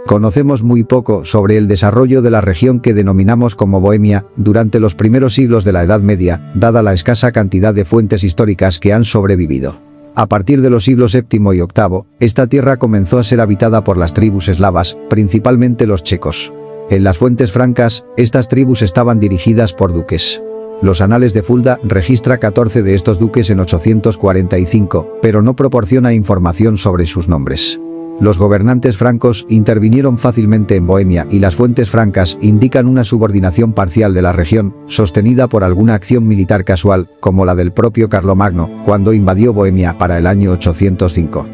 Conocemos muy poco sobre el desarrollo de la región que denominamos como Bohemia durante los primeros siglos de la Edad Media, dada la escasa cantidad de fuentes históricas que han sobrevivido. A partir de los siglos VII y VIII, esta tierra comenzó a ser habitada por las tribus eslavas, principalmente los checos. En las fuentes francas, estas tribus estaban dirigidas por duques. Los Anales de Fulda registra 14 de estos duques en 845, pero no proporciona información sobre sus nombres. Los gobernantes francos intervinieron fácilmente en Bohemia y las fuentes francas indican una subordinación parcial de la región, sostenida por alguna acción militar casual, como la del propio Carlomagno, cuando invadió Bohemia para el año 805.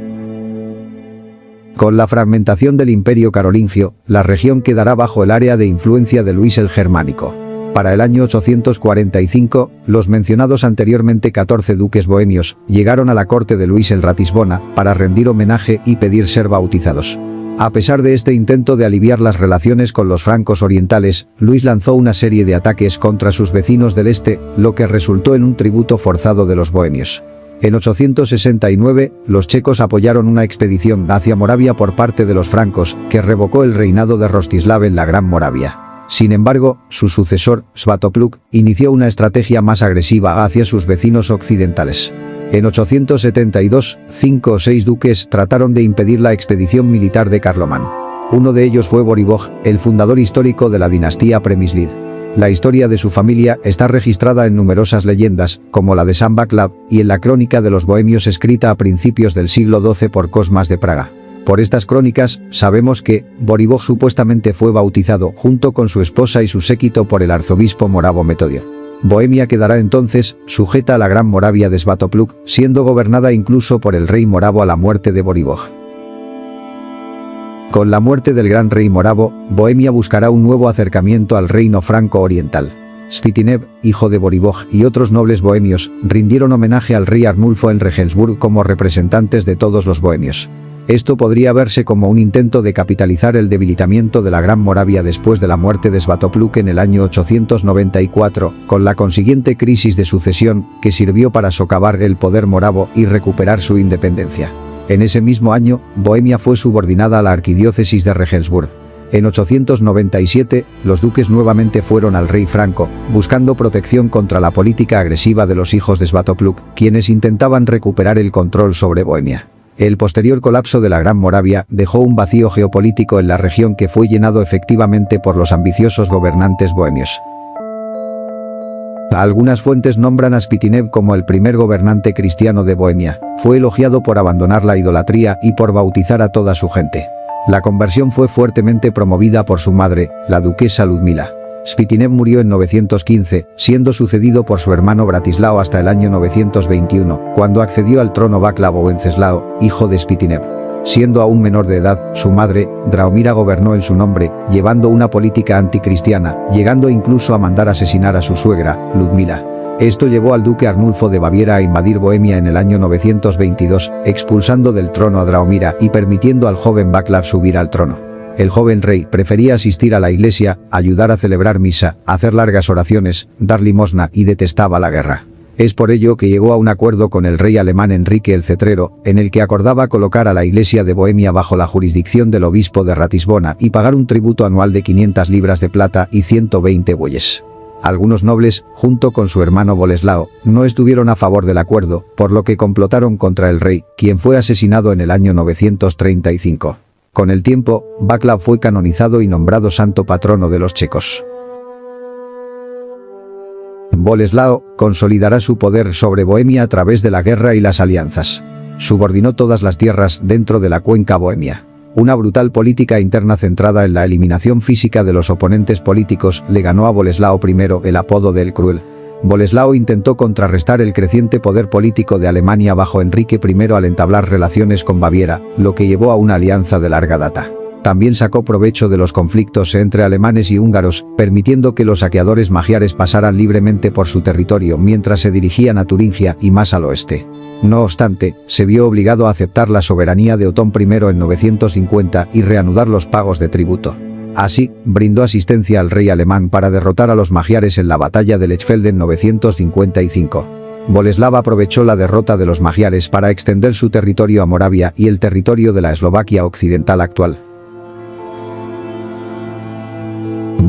Con la fragmentación del Imperio carolingio, la región quedará bajo el área de influencia de Luis el Germánico. Para el año 845, los mencionados anteriormente 14 duques bohemios llegaron a la corte de Luis el Ratisbona para rendir homenaje y pedir ser bautizados. A pesar de este intento de aliviar las relaciones con los francos orientales, Luis lanzó una serie de ataques contra sus vecinos del este, lo que resultó en un tributo forzado de los bohemios. En 869, los checos apoyaron una expedición hacia Moravia por parte de los francos, que revocó el reinado de Rostislav en la Gran Moravia. Sin embargo, su sucesor, Svatopluk, inició una estrategia más agresiva hacia sus vecinos occidentales. En 872, 5 o 6 duques trataron de impedir la expedición militar de Carlomán. Uno de ellos fue Borivoj, el fundador histórico de la dinastía Přemyslid. La historia de su familia está registrada en numerosas leyendas, como la de San Václav, y en la crónica de los bohemios escrita a principios del siglo XII por Cosmas de Praga. Por estas crónicas, sabemos que Borivoj supuestamente fue bautizado junto con su esposa y su séquito por el arzobispo moravo Metodio. Bohemia quedará entonces sujeta a la Gran Moravia de Svatopluk, siendo gobernada incluso por el rey moravo a la muerte de Borivoj. Con la muerte del gran rey moravo, Bohemia buscará un nuevo acercamiento al reino franco-oriental. Spitinev, hijo de Borivoj y otros nobles bohemios, rindieron homenaje al rey Arnulfo en Regensburg como representantes de todos los bohemios. Esto podría verse como un intento de capitalizar el debilitamiento de la Gran Moravia después de la muerte de Svatopluk en el año 894, con la consiguiente crisis de sucesión, que sirvió para socavar el poder moravo y recuperar su independencia. En ese mismo año, Bohemia fue subordinada a la arquidiócesis de Regensburg. En 897, los duques nuevamente fueron al rey franco, buscando protección contra la política agresiva de los hijos de Svatopluk, quienes intentaban recuperar el control sobre Bohemia. El posterior colapso de la Gran Moravia dejó un vacío geopolítico en la región que fue llenado efectivamente por los ambiciosos gobernantes bohemios. Algunas fuentes nombran a Spitinev como el primer gobernante cristiano de Bohemia. Fue elogiado por abandonar la idolatría y por bautizar a toda su gente. La conversión fue fuertemente promovida por su madre, la duquesa Ludmila. Spitinev murió en 915, siendo sucedido por su hermano Bratislao hasta el año 921, cuando accedió al trono Václav o Wenceslao, hijo de Spitinev. Siendo aún menor de edad, su madre, Draumira, gobernó en su nombre, llevando una política anticristiana, llegando incluso a mandar asesinar a su suegra, Ludmila. Esto llevó al duque Arnulfo de Baviera a invadir Bohemia en el año 922, expulsando del trono a Draumira y permitiendo al joven Václav subir al trono. El joven rey prefería asistir a la iglesia, ayudar a celebrar misa, hacer largas oraciones, dar limosna y detestaba la guerra. Es por ello que llegó a un acuerdo con el rey alemán Enrique el Cetrero, en el que acordaba colocar a la iglesia de Bohemia bajo la jurisdicción del obispo de Ratisbona y pagar un tributo anual de 500 libras de plata y 120 bueyes. Algunos nobles, junto con su hermano Boleslao, no estuvieron a favor del acuerdo, por lo que complotaron contra el rey, quien fue asesinado en el año 935. Con el tiempo, Václav fue canonizado y nombrado santo patrono de los checos. Boleslao consolidará su poder sobre Bohemia a través de la guerra y las alianzas. Subordinó todas las tierras dentro de la cuenca bohemia. Una brutal política interna centrada en la eliminación física de los oponentes políticos le ganó a Boleslao I el apodo de El Cruel. Boleslao intentó contrarrestar el creciente poder político de Alemania bajo Enrique I al entablar relaciones con Baviera, lo que llevó a una alianza de larga data. También sacó provecho de los conflictos entre alemanes y húngaros, permitiendo que los saqueadores magiares pasaran libremente por su territorio mientras se dirigían a Turingia y más al oeste. No obstante, se vio obligado a aceptar la soberanía de Otón I en 950 y reanudar los pagos de tributo. Así, brindó asistencia al rey alemán para derrotar a los magiares en la batalla de Lechfeld en 955. Boleslav aprovechó la derrota de los magiares para extender su territorio a Moravia y el territorio de la Eslovaquia occidental actual.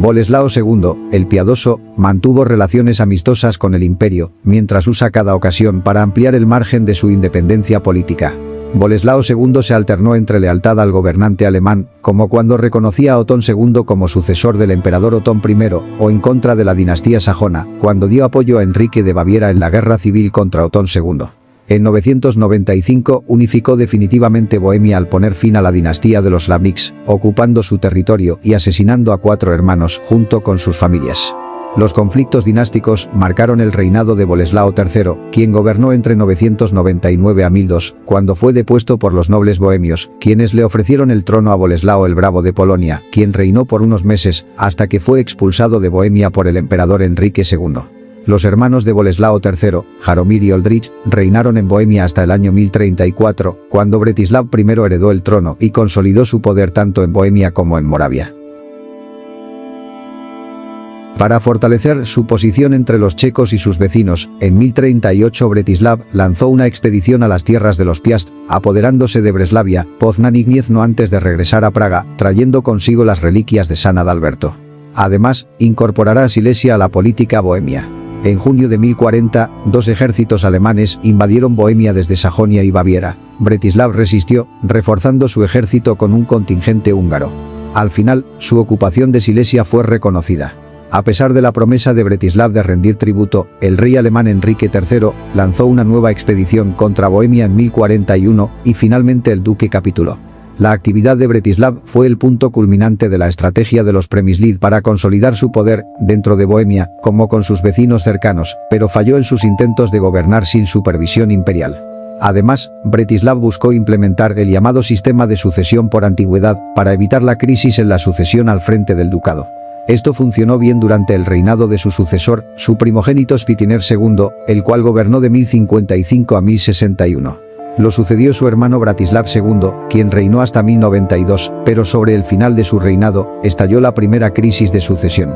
Boleslao II, el Piadoso, mantuvo relaciones amistosas con el imperio, mientras usa cada ocasión para ampliar el margen de su independencia política. Boleslao II se alternó entre lealtad al gobernante alemán, como cuando reconocía a Otón II como sucesor del emperador Otón I, o en contra de la dinastía sajona, cuando dio apoyo a Enrique de Baviera en la guerra civil contra Otón II. En 995 unificó definitivamente Bohemia al poner fin a la dinastía de los Slavniks, ocupando su territorio y asesinando a 4 hermanos junto con sus familias. Los conflictos dinásticos marcaron el reinado de Boleslao III, quien gobernó entre 999 a 1002, cuando fue depuesto por los nobles bohemios, quienes le ofrecieron el trono a Boleslao el Bravo de Polonia, quien reinó por unos meses, hasta que fue expulsado de Bohemia por el emperador Enrique II. Los hermanos de Boleslao III, Jaromir y Oldrich, reinaron en Bohemia hasta el año 1034, cuando Bretislav I heredó el trono y consolidó su poder tanto en Bohemia como en Moravia. Para fortalecer su posición entre los checos y sus vecinos, en 1038 Bretislav lanzó una expedición a las tierras de los Piast, apoderándose de Breslavia, Poznań y Gniezno antes de regresar a Praga, trayendo consigo las reliquias de San Adalberto. Además, incorporará a Silesia a la política bohemia. En junio de 1040, 2 ejércitos alemanes invadieron Bohemia desde Sajonia y Baviera. Bretislav resistió, reforzando su ejército con un contingente húngaro. Al final, su ocupación de Silesia fue reconocida. A pesar de la promesa de Bretislav de rendir tributo, el rey alemán Enrique III lanzó una nueva expedición contra Bohemia en 1041 y finalmente el duque capituló. La actividad de Bretislav fue el punto culminante de la estrategia de los Přemysliv para consolidar su poder dentro de Bohemia, como con sus vecinos cercanos, pero falló en sus intentos de gobernar sin supervisión imperial. Además, Bretislav buscó implementar el llamado sistema de sucesión por antigüedad para evitar la crisis en la sucesión al frente del ducado. Esto funcionó bien durante el reinado de su sucesor, su primogénito Spitiner II, el cual gobernó de 1055 a 1061. Lo sucedió su hermano Bratislav II, quien reinó hasta 1092, pero sobre el final de su reinado, estalló la primera crisis de sucesión.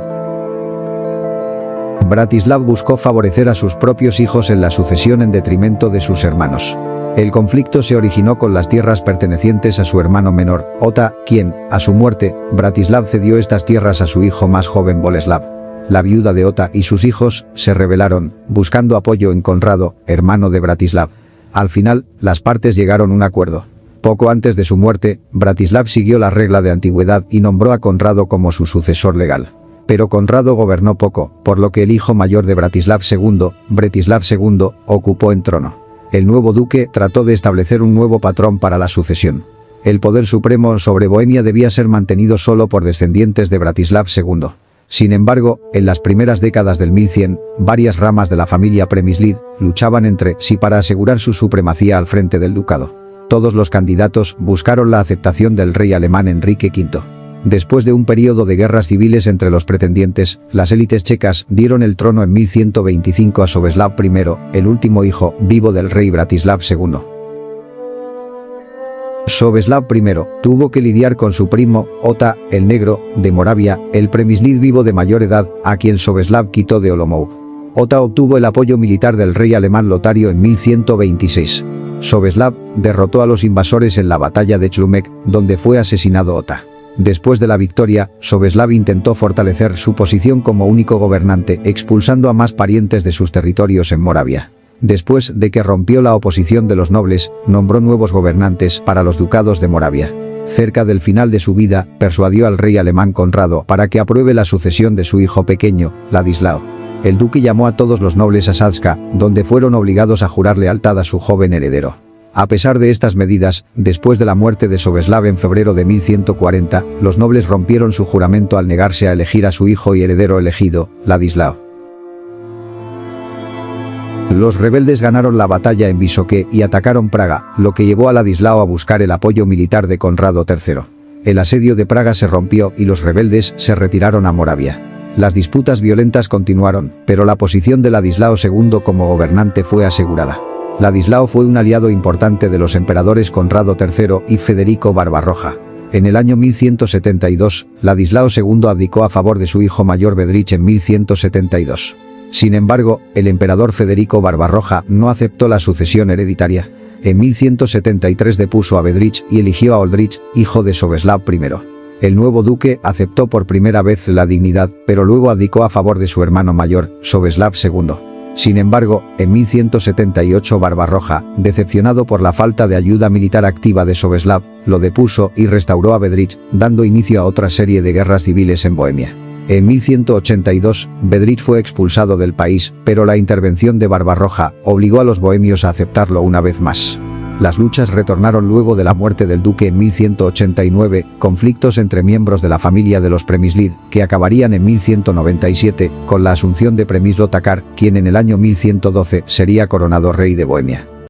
Bratislav buscó favorecer a sus propios hijos en la sucesión en detrimento de sus hermanos. El conflicto se originó con las tierras pertenecientes a su hermano menor, Ota, quien, a su muerte, Bratislav cedió estas tierras a su hijo más joven Boleslav. La viuda de Ota y sus hijos se rebelaron, buscando apoyo en Conrado, hermano de Bratislav. Al final, las partes llegaron a un acuerdo. Poco antes de su muerte, Bratislav siguió la regla de antigüedad y nombró a Conrado como su sucesor legal. Pero Conrado gobernó poco, por lo que el hijo mayor de Bratislav II, Bretislav II, ocupó el trono. El nuevo duque trató de establecer un nuevo patrón para la sucesión. El poder supremo sobre Bohemia debía ser mantenido solo por descendientes de Bratislav II. Sin embargo, en las primeras décadas del 1100, varias ramas de la familia Přemysliv luchaban entre sí para asegurar su supremacía al frente del ducado. Todos los candidatos buscaron la aceptación del rey alemán Enrique V. Después de un periodo de guerras civiles entre los pretendientes, las élites checas dieron el trono en 1125 a Sobeslav I, el último hijo vivo del rey Bratislav II. Sobeslav I tuvo que lidiar con su primo, Ota, el Negro, de Moravia, el Přemysliv vivo de mayor edad, a quien Sobeslav quitó de Olomouc. Ota obtuvo el apoyo militar del rey alemán Lotario en 1126. Sobeslav derrotó a los invasores en la batalla de Chlumek, donde fue asesinado Ota. Después de la victoria, Sobeslav intentó fortalecer su posición como único gobernante, expulsando a más parientes de sus territorios en Moravia. Después de que rompió la oposición de los nobles, nombró nuevos gobernantes para los ducados de Moravia. Cerca del final de su vida, persuadió al rey alemán Conrado para que apruebe la sucesión de su hijo pequeño, Ladislao. El duque llamó a todos los nobles a Salska, donde fueron obligados a jurar lealtad a su joven heredero. A pesar de estas medidas, después de la muerte de Sobeslav en febrero de 1140, los nobles rompieron su juramento al negarse a elegir a su hijo y heredero elegido, Ladislao. Los rebeldes ganaron la batalla en Vysoké y atacaron Praga, lo que llevó a Ladislao a buscar el apoyo militar de Conrado III. El asedio de Praga se rompió y los rebeldes se retiraron a Moravia. Las disputas violentas continuaron, pero la posición de Ladislao II como gobernante fue asegurada. Ladislao fue un aliado importante de los emperadores Conrado III y Federico Barbarroja. En el año 1172, Ladislao II abdicó a favor de su hijo mayor Bedřich en 1172. Sin embargo, el emperador Federico Barbarroja no aceptó la sucesión hereditaria. En 1173 depuso a Bedřich y eligió a Oldrich, hijo de Sobeslav I. El nuevo duque aceptó por primera vez la dignidad, pero luego abdicó a favor de su hermano mayor, Sobeslav II. Sin embargo, en 1178 Barbarroja, decepcionado por la falta de ayuda militar activa de Sobeslav, lo depuso y restauró a Bedřich, dando inicio a otra serie de guerras civiles en Bohemia. En 1182, Bedřich fue expulsado del país, pero la intervención de Barbarroja obligó a los bohemios a aceptarlo una vez más. Las luchas retornaron luego de la muerte del duque en 1189, conflictos entre miembros de la familia de los Přemysliv, que acabarían en 1197, con la asunción de Přemysl Otakar, quien en el año 1112 sería coronado rey de Bohemia.